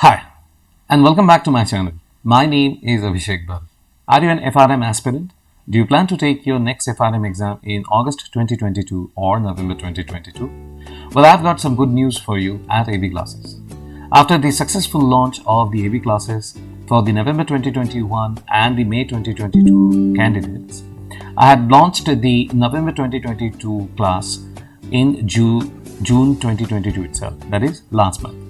Hi, and welcome back to my channel. My name is Abhishek Bal. Are you an FRM aspirant? Do you plan to take your next FRM exam in August 2022 or November 2022? Well, I've got some good news for you at AB Classes. After the successful launch of the AB Classes for the November 2021 and the May 2022 candidates, I had launched the November 2022 class in June 2022 itself, that is last month.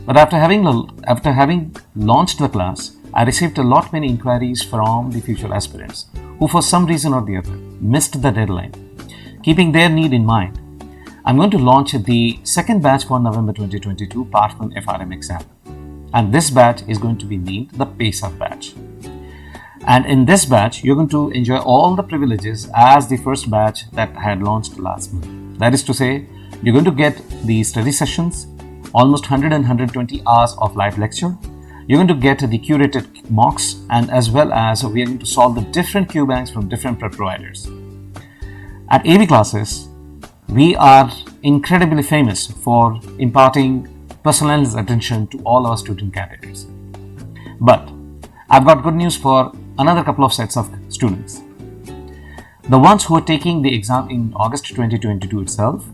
But after having launched the class, I received a lot many inquiries from the future aspirants who for some reason or the other missed the deadline. Keeping their need in mind, I'm going to launch the second batch for November 2022 Part 1 FRM exam. And this batch is going to be named the Pace-Up batch. And in this batch, you're going to enjoy all the privileges as the first batch that I had launched last month. That is to say, you're going to get the study sessions, almost 100 and 120 hours of live lecture. You're going to get the curated mocks, and as well as we are going to solve the different Q banks from different prep providers. At AB Classes, we are incredibly famous for imparting personalized attention to all our student candidates. But I've got good news for another couple of sets of students. The ones who are taking the exam in August 2022 itself,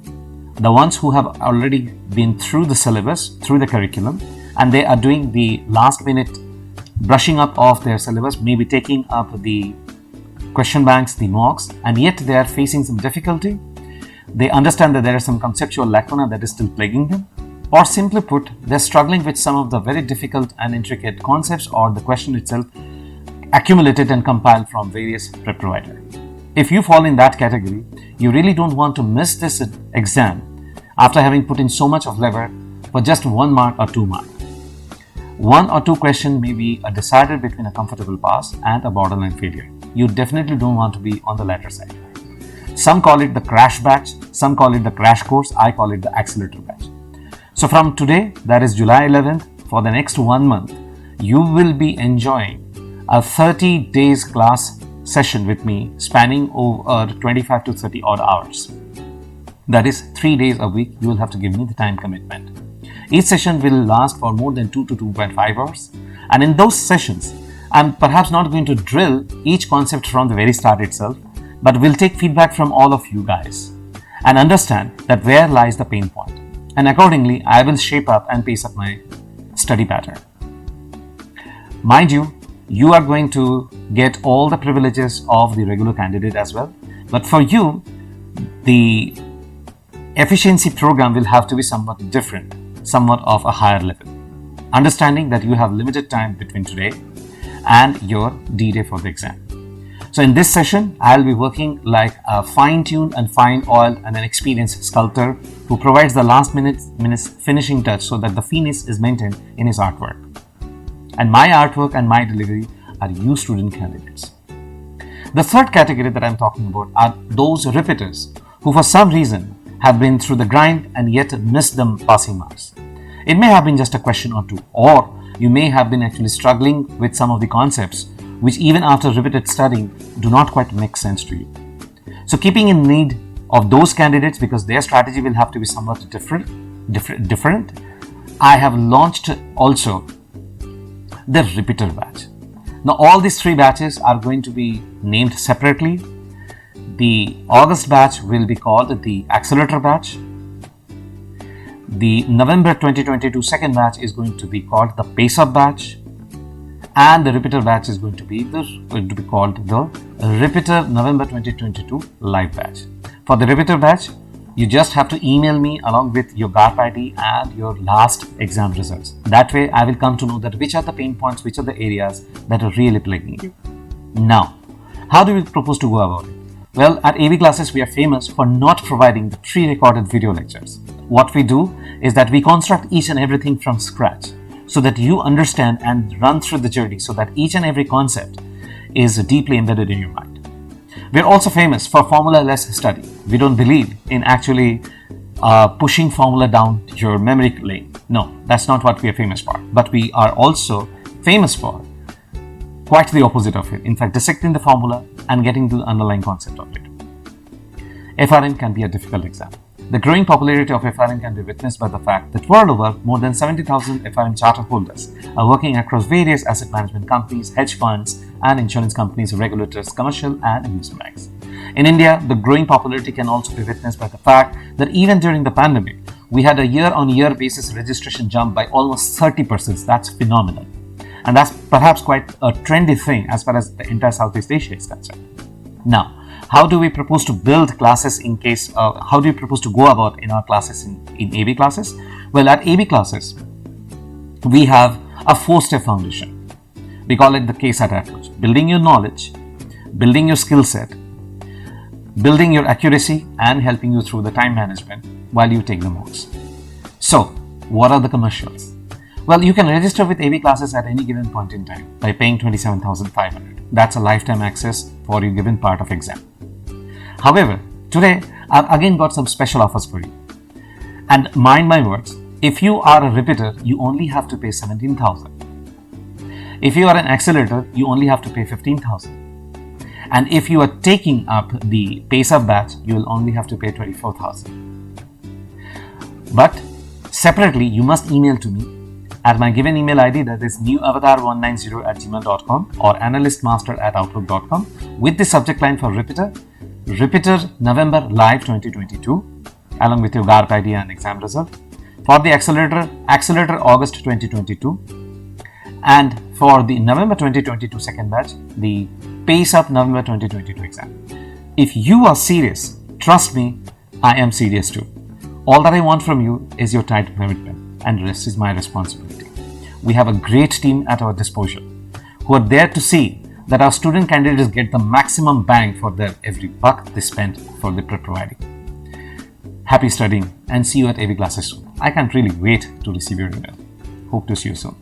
the ones who have already been through the syllabus, through the curriculum, and they are doing the last minute brushing up of their syllabus, maybe taking up the question banks, the mocks, and yet they are facing some difficulty. They understand that there is some conceptual lacuna that is still plaguing them, or simply put, they're struggling with some of the very difficult and intricate concepts or the question itself accumulated and compiled from various prep providers. If you fall in that category, you really don't want to miss this exam after having put in so much of labor for just 1 mark or 2 marks. 1 or 2 questions may be a decider between a comfortable pass and a borderline failure. You definitely don't want to be on the latter side. Some call it the crash batch, some call it the crash course, I call it the accelerator batch. So from today, that is July 11th, for the next 1 month, you will be enjoying a 30 days class session with me spanning over 25 to 30 odd hours. That is 3 days a week. You will have to give me the time commitment. Each session will last for more than 2 to 2.5 hours. And in those sessions, I'm perhaps not going to drill each concept from the very start itself, but will take feedback from all of you guys and understand that where lies the pain point. And accordingly, I will shape up and pace up my study pattern. Mind you, you are going to get all the privileges of the regular candidate as well. But for you, the efficiency program will have to be somewhat different, somewhat of a higher level. Understanding that you have limited time between today and your D-Day for the exam. So in this session, I'll be working like a fine-tuned and fine-oiled and an experienced sculptor who provides the last minute finishing touch so that the finish is maintained in his artwork. And my artwork and my delivery are you student candidates. The third category that I'm talking about are those repeaters who for some reason have been through the grind and yet missed them passing marks. It may have been just a question or two, or you may have been actually struggling with some of the concepts which even after repeated studying do not quite make sense to you. So keeping in need of those candidates because their strategy will have to be somewhat different, I have launched also the repeater batch. Now all these 3 batches are going to be named separately. The August batch will be called the Accelerator batch. The November 2022 second batch is going to be called the Pace-Up batch. And the repeater batch is going to be called the Repeater November 2022 live batch. For the repeater batch, you just have to email me along with your GARP ID and your last exam results. That way, I will come to know that which are the pain points, which are the areas that are really plaguing you. Now, how do we propose to go about it? Well, at AB Classes, we are famous for not providing the pre-recorded video lectures. What we do is that we construct each and everything from scratch so that you understand and run through the journey so that each and every concept is deeply embedded in your mind. We're also famous for formula-less study. We don't believe in actually pushing formula down your memory lane. No, that's not what we are famous for. But we are also famous for quite the opposite of it. In fact, dissecting the formula and getting to the underlying concept of it. FRM can be a difficult exam. The growing popularity of FRM can be witnessed by the fact that world over, more than 70,000 FRM charter holders are working across various asset management companies, hedge funds, and insurance companies, regulators, commercial and investment banks. In India, the growing popularity can also be witnessed by the fact that even during the pandemic, we had a year-on-year basis registration jump by almost 30%. That's phenomenal. And that's perhaps quite a trendy thing as far as the entire Southeast Asia is concerned. Now, how do we propose to build classes how do we propose to go about in our classes in AB classes? Well, at AB classes, we have a 4-step foundation. We call it the KSAT approach. Building your knowledge, building your skill set, building your accuracy, and helping you through the time management while you take the modes. So, what are the commercials? Well, you can register with AB classes at any given point in time by paying $27,500. That's a lifetime access for your given part of exam. However, today I've again got some special offers for you. And mind my words, if you are a repeater, you only have to pay $17,000. If you are an accelerator, you only have to pay $15,000. And if you are taking up the pace-up batch, you will only have to pay $24,000. But separately, you must email to me at my given email ID, that is newavatar190@gmail.com or analystmaster@outlook.com, with the subject line for Repeater November Live 2022, along with your GARP ID and exam result. For the Accelerator August 2022, and for the November 2022 second batch, the Pace Up November 2022 exam. If you are serious, trust me, I am serious too. All that I want from you is your time commitment, and the rest is my responsibility. We have a great team at our disposal who are there to see that our student candidates get the maximum bang for their every buck they spend for the prep providing. Happy studying and see you at AV classes soon. I can't really wait to receive your email. Hope to see you soon.